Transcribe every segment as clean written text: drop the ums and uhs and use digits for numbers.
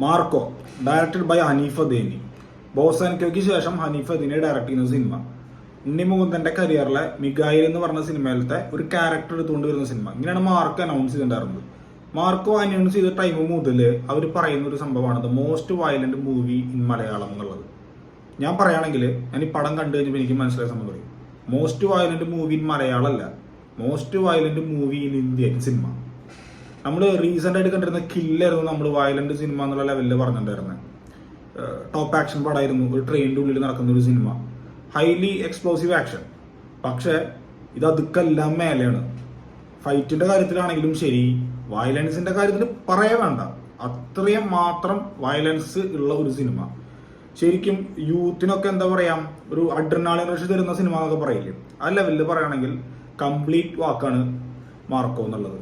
Marco directed by Haneef Adeni. Boss and കോയ്ക്ക് ശേഷം Haneef Adeni direct ചെയ്യുന്ന സിനിമ. ഉണ്ണി മുകുന്ദന്റെ കരിയറിലെ മിഗായിൽ എന്ന് പറഞ്ഞ സിനിമയിലത്തെ ഒരു ക്യാരക്ടർ എടുത്തുകൊണ്ട് വരുന്ന സിനിമ. ഇങ്ങനെയാണ് മാർക്കോ അനൗൺസ് ചെയ്തിട്ടുണ്ടായിരുന്നത്. മാർക്കോ അനൗൺസ് ചെയ്ത ടൈം മുതൽ അവർ പറയുന്ന ഒരു സംഭവമാണ് the most violent movie in Malayalam എന്നുള്ളത്. ഞാൻ പറയുകയാണെങ്കിൽ ഞാൻ ഈ പടം കണ്ടു കഴിഞ്ഞപ്പോൾ എനിക്ക് മനസ്സിലായ സംഭവം പറയും. Most violent movie in Malayalam അല്ല, most violent movie in Indian cinema. നമ്മൾ റീസെന്റ് ആയിട്ട് കണ്ടിരുന്ന കില്ലായിരുന്നു നമ്മൾ വയലന്റ് സിനിമ എന്നുള്ള ലെവലിൽ പറഞ്ഞിട്ടുണ്ടായിരുന്നത്. ടോപ്പ് ആക്ഷൻ പടമായിരുന്നു, ഒരു ട്രെയിനിന്റെ ഉള്ളിൽ നടക്കുന്ന ഒരു സിനിമ, ഹൈലി എക്സ്പ്ലോസീവ് ആക്ഷൻ. പക്ഷെ ഇത് അതുക്കെല്ലാം മേലെയാണ്. ഫൈറ്റിന്റെ കാര്യത്തിലാണെങ്കിലും ശരി, വയലൻസിന്റെ കാര്യത്തിൽ പറയേ വേണ്ട, അത്രയും മാത്രം വയലൻസ് ഉള്ള ഒരു സിനിമ. ശരിക്കും യൂത്തിനൊക്കെ എന്താ പറയാ, ഒരു അഡ്രിനാലിൻ റഷ് തരുന്ന സിനിമ എന്നൊക്കെ പറയില്ലേ, ആ ലെവലിൽ പറയുകയാണെങ്കിൽ കംപ്ലീറ്റ് വാക്കാണ് മാർക്കോ എന്നുള്ളത്.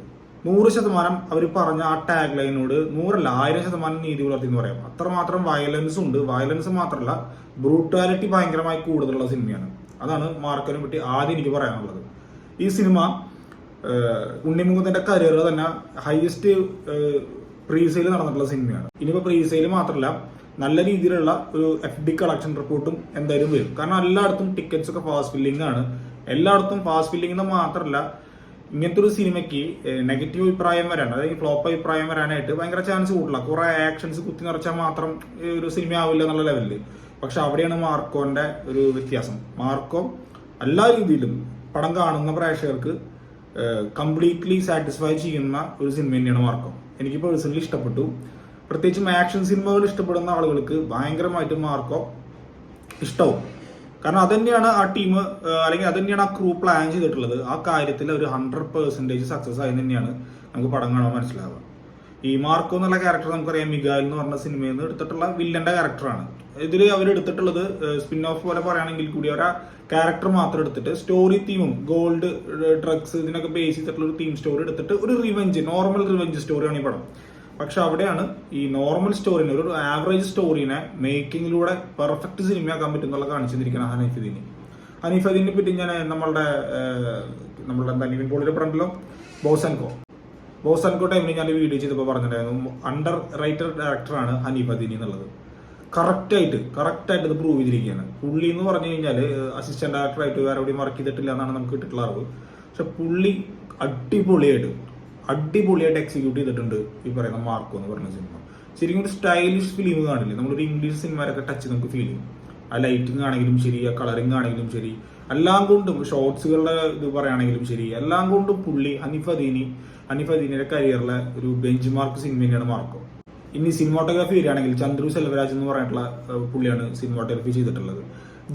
100% അവർ പറഞ്ഞ ആ ടാഗ് ലൈനോട് 100% നീതി പുലർത്തി എന്ന് പറയാം. അത്രമാത്രം വയലൻസ് ഉണ്ട്. വയലൻസ് മാത്രമല്ല, ബ്രൂട്ടാലിറ്റി ഭയങ്കരമായി കൂടുതലുള്ള സിനിമയാണ്. അതാണ് മാർക്കോനെ പറ്റി ആദ്യം എനിക്ക് പറയാനുള്ളത്. ഈ സിനിമ ഉണ്ണിമുകുന്ദന്റെ കരിയറിൽ തന്നെ ഹൈയസ്റ്റ് പ്രീസെയിൽ നടന്നിട്ടുള്ള സിനിമയാണ്. ഇനിയിപ്പോ പ്രീസെയിൽ മാത്രമല്ല, നല്ല രീതിയിലുള്ള ഒരു FD കളക്ഷൻ റിപ്പോർട്ടും എന്തായാലും വരും. കാരണം എല്ലായിടത്തും ടിക്കറ്റ്സ് ഒക്കെ ഫാസ്റ്റ് ഫില്ലിംഗ് ആണ്. എല്ലായിടത്തും ഫാസ്റ്റ് ഫില്ലിംഗ് എന്ന് മാത്രമല്ല, ഇങ്ങനത്തെ ഒരു സിനിമയ്ക്ക് നെഗറ്റീവ് അഭിപ്രായം വരാൻ, അതായത് ഫ്ലോപ്പ് അഭിപ്രായം വരാനായിട്ട് ഭയങ്കര ചാൻസ് കൂട്ടില്ല. കുറെ ആക്ഷൻസ് കുത്തി നിറച്ചാൽ മാത്രം ഒരു സിനിമ ആവില്ല എന്നുള്ള ലെവലില്. പക്ഷെ അവിടെയാണ് മാർക്കോന്റെ ഒരു വ്യത്യാസം. മാർക്കോ എല്ലാ രീതിയിലും പടം കാണുന്ന പ്രേക്ഷകർക്ക് കംപ്ലീറ്റ്ലി സാറ്റിസ്ഫൈ ചെയ്യുന്ന ഒരു സിനിമ തന്നെയാണ് മാർക്കോ. എനിക്ക് പേഴ്സണലി ഇഷ്ടപ്പെട്ടു. പ്രത്യേകിച്ചും ആക്ഷൻ സിനിമകൾ ഇഷ്ടപ്പെടുന്ന ആളുകൾക്ക് ഭയങ്കരമായിട്ട് മാർക്കോ ഇഷ്ടവും. കാരണം അതന്നെയാണ് ആ ടീം അല്ലെങ്കിൽ അതന്നെയാണ് ആ ക്രൂ പ്ലാൻ ചെയ്തിട്ടുള്ളത്. ആ കാര്യത്തിൽ ഒരു 100% സക്സസ് ആയി തന്നെയാണ് നമുക്ക് പടം കാണാൻ മനസ്സിലാവുക. ഈ മാർക്കോ എന്നുള്ള ക്യാരക്ടർ നമുക്കറിയാം, മിഗാൽ എന്ന് പറഞ്ഞ സിനിമയിൽ നിന്ന് എടുത്തിട്ടുള്ള വില്ലന്റെ ക്യാരക്ടറാണ്. ഇതിൽ അവർ എടുത്തിട്ടുള്ളത് സ്പിൻ ഓഫ് പോലെ പറയുകയാണെങ്കിൽ കൂടി അവർ ആ ക്യാരക്ടർ മാത്രം എടുത്തിട്ട് സ്റ്റോറി തീമും ഗോൾഡ്, ഡ്രഗ്സ് ഇതിനൊക്കെ ബേസ് ചെയ്തിട്ടുള്ള ഒരു തീം സ്റ്റോറി എടുത്തിട്ട് ഒരു റിവെഞ്ച്, നോർമൽ റിവെഞ്ച് സ്റ്റോറിയാണ് ഈ പടം. പക്ഷെ അവിടെയാണ് ഈ നോർമൽ സ്റ്റോറിനെ, ഒരു ആവറേജ് സ്റ്റോറിനെ മേക്കിങ്ങിലൂടെ പെർഫെക്റ്റ് സിനിമയാക്കാൻ പറ്റുന്നുള്ള കാണിച്ചിരിക്കണം ഹനീഫ് അദീനി. ഹനീഫ് അദീനെ പറ്റി ഞാൻ നമ്മളുടെ എന്താ നിവിൻ പോളിയുടെ പറഞ്ഞല്ലോ, ബോസ് ആൻഡ് കോ ടൈമിൽ ഞാൻ വീഡിയോ ചെയ്തപ്പോൾ പറഞ്ഞിട്ടുണ്ടായിരുന്നു, അണ്ടർ റൈറ്റഡ് ഡയറക്ടറാണ് ഹനീഫ് അദീനി എന്നുള്ളത്. കറക്റ്റായിട്ട് ഇത് പ്രൂവ് ചെയ്തിരിക്കുകയാണ്. പുള്ളി എന്ന് പറഞ്ഞു കഴിഞ്ഞാൽ അസിസ്റ്റന്റ് ഡയറക്ടറായിട്ട് വേറെ എവിടെയും വർക്ക് ചെയ്തിട്ടില്ല എന്നാണ് നമുക്ക് കിട്ടിയിട്ടുള്ള അറിവ്. പക്ഷെ പുള്ളി അടിപൊളിയായിട്ട് എക്സിക്യൂട്ട് ചെയ്തിട്ടുണ്ട് ഈ പറയുന്ന മാർക്കോ എന്ന് പറഞ്ഞ സിനിമ. ശരിക്കും ഒരു സ്റ്റൈലിഷ് ഫിലിം കാണില്ലേ, നമ്മളൊരു ഇംഗ്ലീഷ് സിനിമയൊക്കെ ടച്ച് നമുക്ക് ഫീൽ ചെയ്യും. ആ ലൈറ്റിംഗ് ആണെങ്കിലും ശരി, ആ കളറിംഗ് ആണെങ്കിലും ശരി, എല്ലാം കൊണ്ടും ഷോർട്സുകളുടെ ഇത് പറയുകയാണെങ്കിലും ശരി, എല്ലാം കൊണ്ടും പുള്ളി ഹനീഫ് അദീനിയുടെ കരിയറിലെ ഒരു ബെഞ്ച് മാർക്ക് സിനിമ തന്നെയാണ് മാർക്കോ. ഇനി സിനിമാട്ടോഗ്രാഫി വരികയാണെങ്കിൽ ചന്ദ്രു സെൽവരാജ് എന്ന് പറഞ്ഞിട്ടുള്ള പുള്ളിയാണ് സിനിമാട്ടോഗ്രാഫി ചെയ്തിട്ടുള്ളത്.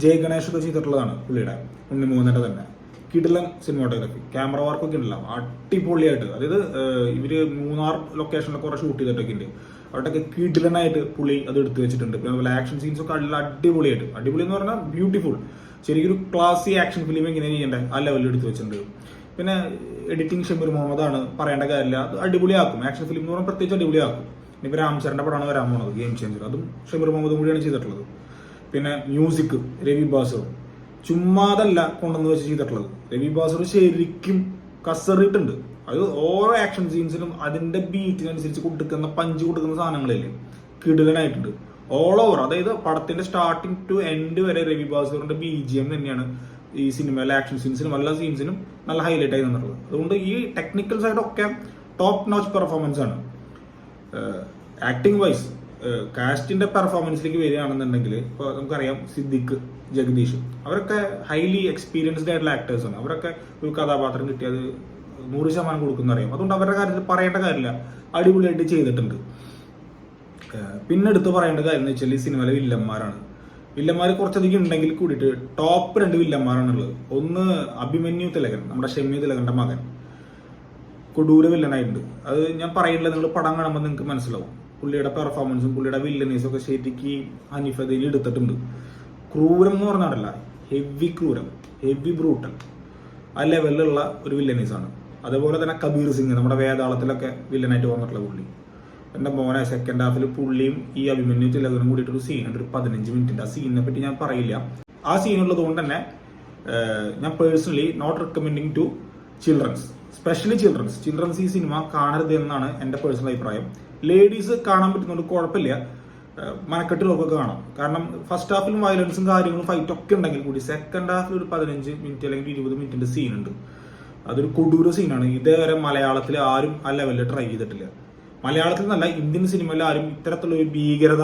ജയ് ഗണേഷ് ഒക്കെ ചെയ്തിട്ടുള്ളതാണ് പുള്ളിയുടെ, ഉണ്ണിമുകുന്ദന്റെ തന്നെ. കിടിലൻ സിനിമാട്ടോഗ്രാഫി, ക്യാമറ വർക്കൊക്കെ ഉണ്ടല്ലോ അടിപൊളിയായിട്ട്. അതായത് ഇവര് മൂന്നാർ ലൊക്കേഷനിലൊക്കെ കുറെ ഷൂട്ട് ചെയ്തിട്ടൊക്കെ ഉണ്ട്. അവിടെയൊക്കെ കിടിലനായിട്ട് പുള്ളി അത് എടുത്തു വെച്ചിട്ടുണ്ട്. പിന്നെ അതുപോലെ ആക്ഷൻ സീൻസ് ഒക്കെ അടിപൊളി എന്ന് പറഞ്ഞാൽ ബ്യൂട്ടിഫുൾ. ശരിക്കും ഒരു ക്ലാസി ആക്ഷൻ ഫിലിം എങ്ങനെ ചെയ്യേണ്ടത് ആ ലെവലിൽ എടുത്തു വെച്ചിട്ടുണ്ട്. പിന്നെ എഡിറ്റിംഗ് ഷമീർ മുഹമ്മദ് ആണ്, പറയേണ്ട കാര്യമില്ല, അത് അടിപൊളിയാക്കും. ആക്ഷൻ ഫിലിം എന്ന് പറഞ്ഞാൽ പ്രത്യേകിച്ച് അടിപൊളിയാക്കും. ഇനിയിപ്പോൾ രാംചരന്റെ പടമാണ് വരാൻ പോകുന്നത്, ഗെയിം ചേഞ്ചർ, അതും ഷമീർ മുഹമ്മദ് കൂടിയാണ് ചെയ്തിട്ടുള്ളത്. പിന്നെ മ്യൂസിക് രവി ബാസർ, ചുമ്മാതല്ല കൊണ്ടുവന്ന് വെച്ച് ചെയ്തിട്ടുള്ളത്. രവി ബാസർ ശരിക്കും കസറിയിട്ടുണ്ട്. അത് ഓരോ ആക്ഷൻ സീൻസിനും അതിന്റെ ബീറ്റിനനുസരിച്ച് പഞ്ച് കൊടുക്കുന്ന സാധനങ്ങളില്ലേ, കിടിലനായിട്ടുണ്ട് ഓൾ ഓവർ. അതായത് പടത്തിന്റെ സ്റ്റാർട്ടിങ് ടു എൻഡ് വരെ രവി ബാസറിന്റെ BGM തന്നെയാണ് ഈ സിനിമയിലെ ആക്ഷൻ സീൻസിനും എല്ലാ സീൻസിനും നല്ല ഹൈലൈറ്റ് ആയി നിന്നിട്ടുള്ളത്. അതുകൊണ്ട് ഈ ടെക്നിക്കൽ സൈഡൊക്കെ ടോപ്പ് നോച്ച് പെർഫോമൻസ് ആണ്. ആക്ടിംഗ് വൈസ് കാസ്റ്റിന്റെ പെർഫോമൻസിലേക്ക് വരികയാണെന്നുണ്ടെങ്കിൽ ഇപ്പോൾ നമുക്കറിയാം സിദ്ദിഖ്, ജഗദീഷ്, അവരൊക്കെ ഹൈലി എക്സ്പീരിയൻസ്ഡ് ആയിട്ടുള്ള ആക്ടേഴ്സ് ആണ്. അവരൊക്കെ ഒരു കഥാപാത്രം കിട്ടിയത് 100% കൊടുക്കുന്ന അറിയാം. അതുകൊണ്ട് അവരുടെ കാര്യത്തിൽ പറയേണ്ട കാര്യമില്ല, അടിപൊളിയായിട്ട് ചെയ്തിട്ടുണ്ട്. പിന്നെ എടുത്ത് പറയേണ്ട കാര്യം എന്ന് വെച്ചാൽ ഈ സിനിമയിലെ വില്ലന്മാർ കുറച്ചധികം ഉണ്ടെങ്കിൽ കൂടിയിട്ട് ടോപ്പ് 2 വില്ലന്മാരാണുള്ളത്. ഒന്ന് അഭിമന്യു തിലകൻ, നമ്മുടെ ഷെമി തിലകന്റെ മകൻ, കൊടൂര വില്ലനായിട്ടുണ്ട്. അത് ഞാൻ പറയില്ല, നിങ്ങൾ പടം കാണുമ്പോൾ നിങ്ങൾക്ക് മനസ്സിലാവും. പുള്ളിയുടെ പെർഫോമൻസും പുള്ളിയുടെ വില്ലനീസും ഒക്കെ ശരിക്ക് ഹനീഫ് അദീനി എടുത്തിട്ടുണ്ട്. ക്രൂരം എന്ന് പറഞ്ഞാലല്ല, ഹെവി ബ്രൂട്ടൽ ആ ലെവലിലുള്ള ഒരു വില്ലനീസാണ്. അതേപോലെ തന്നെ കബീർ സിംഗ്, നമ്മുടെ വേതാളത്തിലൊക്കെ വില്ലനായിട്ട് വന്നിട്ടുള്ള പുള്ളി. എൻ്റെ മോനെ സെക്കൻഡ് ഹാഫിൽ പുള്ളിയും ഈ അഭിമന്യു തിലകനും കൂടിയിട്ടൊരു സീനുണ്ട്, ഒരു 15 മിനിറ്റിൻ്റെ. ആ സീനിനെ പറ്റി ഞാൻ പറയില്ല. ആ സീനുള്ളത് കൊണ്ട് തന്നെ ഞാൻ personally not recommending to childrens, specially childrens ഈ സിനിമ കാണരുത് എന്നാണ് എൻ്റെ പേഴ്സണൽ അഭിപ്രായം. ലേഡീസ് കാണാൻ പറ്റുന്നുണ്ട്, കുഴപ്പമില്ല, മനക്കെട്ടുള്ളവർക്കൊക്കെ കാണാം. കാരണം ഫസ്റ്റ് ഹാഫിലും വയലൻസും കാര്യങ്ങളും ഫൈറ്റ് ഒക്കെ ഉണ്ടെങ്കിൽ കൂടി സെക്കൻഡ് ഹാഫിൽ ഒരു 15 മിനിറ്റ് അല്ലെങ്കിൽ 20 മിനിറ്റിന്റെ സീൻ ഉണ്ട്. അതൊരു കൊടൂര സീനാണ്. ഇതേവരെ മലയാളത്തിൽ ആരും ആ ലെവലിൽ ട്രൈ ചെയ്തിട്ടില്ല. മലയാളത്തിൽ നിന്നല്ല, ഇന്ത്യൻ സിനിമയിൽ ആരും ഇത്തരത്തിലുള്ള ഒരു ഭീകരത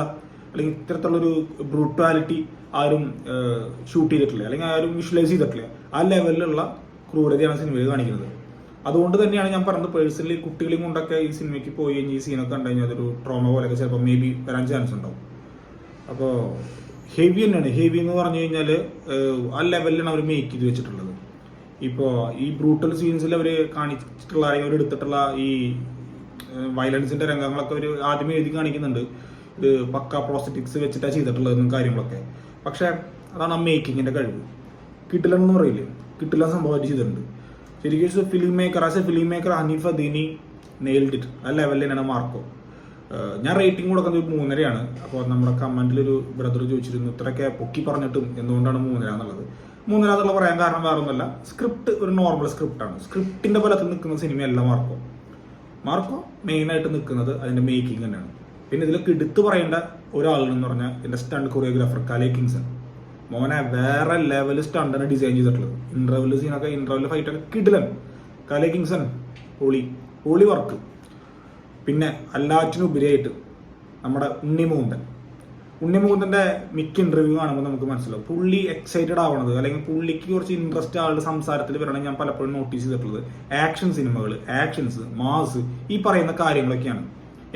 അല്ലെങ്കിൽ ഇത്തരത്തിലുള്ളൊരു ബ്രൂട്ടാലിറ്റി ആരും ഷൂട്ട് ചെയ്തിട്ടില്ല, അല്ലെങ്കിൽ ആരും വിഷ്വലൈസ് ചെയ്തിട്ടില്ല. ആ ലെവലിലുള്ള ക്രൂരതയാണ് സിനിമയിൽ കാണിക്കുന്നത്. അതുകൊണ്ട് തന്നെയാണ് ഞാൻ പറഞ്ഞത്, പേഴ്സണലി കുട്ടികളെയും കൊണ്ടൊക്കെ ഈ സിനിമയ്ക്ക് പോയി കഴിഞ്ഞ് ഈ സീനൊക്കെ കണ്ടു കഴിഞ്ഞാൽ അതൊരു ട്രോമ പോലെയൊക്കെ ചിലപ്പോൾ മേ ബി വരാൻ ചാൻസ് ഉണ്ടാവും. അപ്പോൾ ഹെവി തന്നെയാണ്. ഹെവി എന്ന് പറഞ്ഞു കഴിഞ്ഞാൽ ആ ലെവലിലാണ് അവർ മേക്ക് ചെയ്ത് വെച്ചിട്ടുള്ളത്. ഇപ്പോൾ ഈ ബ്രൂട്ടൽ സീൻസിൽ അവർ കാണിച്ചിട്ടുള്ള അല്ലെങ്കിൽ അവർ എടുത്തിട്ടുള്ള ഈ വയലൻസിന്റെ രംഗങ്ങളൊക്കെ അവർ ആദ്യമേ എഴുതി കാണിക്കുന്നുണ്ട്, ഇത് പക്ക പ്രോസ്റ്ററ്റിക്സ് വെച്ചിട്ടാണ് ചെയ്തിട്ടുള്ളതെന്നും കാര്യങ്ങളൊക്കെ. പക്ഷെ അതാണ് ആ മേക്കിങ്ങിന്റെ കഴിവ്. കിട്ടില്ലെന്ന് പറയില്ലേ, കിട്ടില്ല സംഭവമായിട്ട് ചെയ്തിട്ടുണ്ട്. ശരിക്കും film maker, as a film maker Haneef Adeni nailed it. ആ ലെവലിൽ തന്നെയാണ് മാർക്കോ. ഞാൻ റേറ്റിംഗ് കൊടുക്കുന്നത് 3.5 അപ്പോൾ നമ്മുടെ കമന്റിലൊരു ബ്രദർ ചോദിച്ചിരുന്നു ഇത്രയൊക്കെ പൊക്കി പറഞ്ഞിട്ടും എന്തുകൊണ്ടാണ് 3.5 എന്നുള്ളത്. 3.5 എന്നുള്ള പറയാൻ കാരണം വേറെ ഒന്നുമല്ല, സ്ക്രിപ്റ്റ് ഒരു നോർമൽ സ്ക്രിപ്റ്റാണ്. സ്ക്രിപ്റ്റിന്റെ ബലത്തിൽ നിൽക്കുന്ന സിനിമയല്ല മാർക്കോ. മാർക്കോ മെയിനായിട്ട് നിൽക്കുന്നത് അതിന്റെ മേക്കിംഗ് തന്നെയാണ്. പിന്നെ ഇതിലൊക്കെ എടുത്തു പറയേണ്ട ഒരാളെന്ന് പറഞ്ഞാൽ എന്റെ സ്റ്റണ്ട് കൊറിയോഗ്രാഫർ കലേ കിങ്സൺ. മോനെ വേറെ ലെവൽ സ്റ്റണ്ടാണ് ഡിസൈൻ ചെയ്തിട്ടുള്ളത്. ഇന്റർവെൽ സീനൊക്കെ, ഇന്റർവെൽ ഫൈറ്റ് ഒക്കെ കിടിലൻ. കലേ കിങ്സൺ പൊളി വർക്ക്. പിന്നെ എല്ലാറ്റിനും ഉപരിയായിട്ട് നമ്മുടെ ഉണ്ണിമുകുന്ദന്റെ മിക്ക ഇന്റർവ്യൂ കാണുമ്പോൾ നമുക്ക് മനസ്സിലാവും പുള്ളി എക്സൈറ്റഡ് ആവണത്, അല്ലെങ്കിൽ പുള്ളിക്ക് കുറച്ച് ഇൻട്രസ്റ്റ് ആളുടെ സംസാരത്തിൽ വരണം. ഞാൻ പലപ്പോഴും നോട്ടീസ് ചെയ്തിട്ടുള്ളത് ആക്ഷൻ സിനിമകൾ, ആക്ഷൻസ്, മാസ്, ഈ പറയുന്ന കാര്യങ്ങളൊക്കെയാണ്.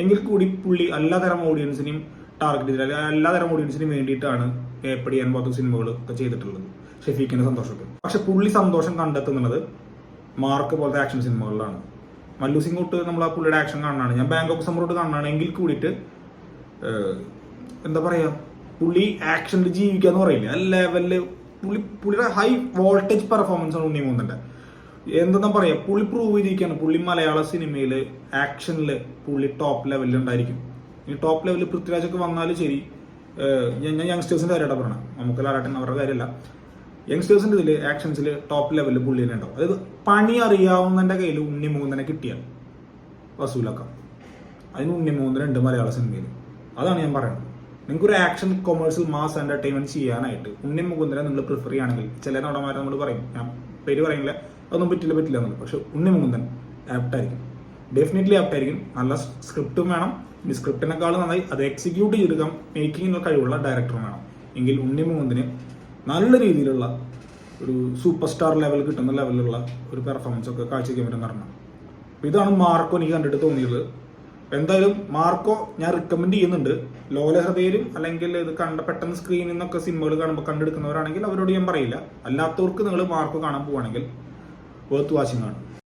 എങ്കിൽ കൂടി പുള്ളി എല്ലാതരം ഓഡിയൻസിനെയും ടാർഗറ്റ് ചെയ്തിട്ട്, അല്ലെങ്കിൽ എല്ലാതരം ഓഡിയൻസിനും വേണ്ടിയിട്ടാണ് പേപ്പടിയാൻ പോലത്തെ സിനിമകൾ ഒക്കെ ചെയ്തിട്ടുള്ളത്, ഷെഫീഖിന്റെ സന്തോഷമൊക്കെ. പക്ഷെ പുള്ളി സന്തോഷം കണ്ടെത്തുന്നത് മാർക്ക് പോലത്തെ ആക്ഷൻ സിനിമകളിലാണ്. മല്ലു സിംഗ് തൊട്ട് നമ്മൾ ആ പുള്ളിയുടെ ആക്ഷൻ കാണാനാണ്, ഞാൻ ബാങ്ക് ഓഫ് സമ്മറോട്ട് കാണാനാണ്. എങ്കിൽ കൂടിയിട്ട് എന്താ പറയാ, പുള്ളി ആക്ഷനിൽ ജീവിക്കാന്ന് പറയില്ല, ആ ലെവലില് പുള്ളിയുടെ ഹൈ വോൾട്ടേജ് പെർഫോമൻസ് ആണ് ഉണ്ണിമുകുന്ദന്റെ. എന്താ പറയാ, പുള്ളി പ്രൂവ് ചെയ്തിരിക്കുകയാണ്. പുള്ളി മലയാള സിനിമയിൽ ആക്ഷനിൽ പുള്ളി ടോപ്പ് ലെവലിൽ ഉണ്ടായിരിക്കും. ഈ ടോപ്പ് ലെവലിൽ പൃഥ്വിരാജൊക്കെ വന്നാലും ശരി, ഞാൻ യങ്സ്റ്റേഴ്സിന്റെ കാര്യമായിട്ട് പറയണം, നമുക്ക് ലാരാട്ടൻ അവരുടെ കാര്യമല്ല, യങ്സ്റ്റേഴ്സിന്റെ ഇതിൽ ആക്ഷൻസിൽ ടോപ്പ് ലെവലിൽ പുള്ളി തന്നെ ഉണ്ടാവും. അതായത് പണി അറിയാവുന്നതിന്റെ കയ്യിൽ ഉണ്ണിമുകുന്ദനെ കിട്ടിയാൽ വസൂലാക്കാം. അതിന് ഉണ്ണിമുകുന്ദനുണ്ട് മലയാള സിനിമയിൽ. അതാണ് ഞാൻ പറയുന്നത്. നിങ്ങൾക്കൊരു ആക്ഷൻ കൊമേഴ്സ്യൽ മാസ് എന്റർടൈൻമെന്റ് ചെയ്യാനായിട്ട് ഉണ്ണിമുകുന്ദനെ നിങ്ങൾ പ്രിഫർ ചെയ്യുകയാണെങ്കിൽ, ചില നടന്മാരെ നമ്മൾ പറയും, ഞാൻ പേര് പറയുന്നില്ല, അതൊന്നും പറ്റില്ല എന്നുള്ളത്, പക്ഷെ ഉണ്ണിമുകുന്ദൻ ആപ്റ്റായിരിക്കും, ഡെഫിനറ്റ്ലി ആപ്റ്റായിരിക്കും. നല്ല സ്ക്രിപ്റ്റും വേണം, ഈ സ്ക്രിപ്റ്റിനേക്കാൾ നന്നായി അത് എക്സിക്യൂട്ട് ചെയ്തെടുക്കാൻ മേക്കിങ്ങിനുള്ള കഴിവുള്ള ഡയറക്ടറും വേണം. എങ്കിൽ ഉണ്ണിമുകുന്ദന് നല്ല രീതിയിലുള്ള ഒരു സൂപ്പർ സ്റ്റാർ ലെവൽ കിട്ടുന്ന ലെവലിലുള്ള ഒരു പെർഫോമൻസ് ഒക്കെ കാഴ്ചവെക്കാൻ പറ്റുന്ന പറഞ്ഞാൽ. ഇതാണ് മാർക്കോ എനിക്ക് കണ്ടിട്ട് തോന്നിയത്. എന്തായാലും മാർക്കോ ഞാൻ റിക്കമെൻഡ് ചെയ്യുന്നുണ്ട്. ലോലഹൃദയരും അല്ലെങ്കിൽ ഇത് പെട്ടെന്ന് സ്ക്രീനിൽ നിന്നൊക്കെ സിനിമകൾ കാണുമ്പോൾ കണ്ടെടുക്കുന്നവരാണെങ്കിൽ അവരോട് ഞാൻ പറയില്ല. അല്ലാത്തവർക്ക് നിങ്ങൾ മാർക്കോ കാണാൻ പോവുകയാണെങ്കിൽ വർത്ത് വാച്ചിങ് ആണ്.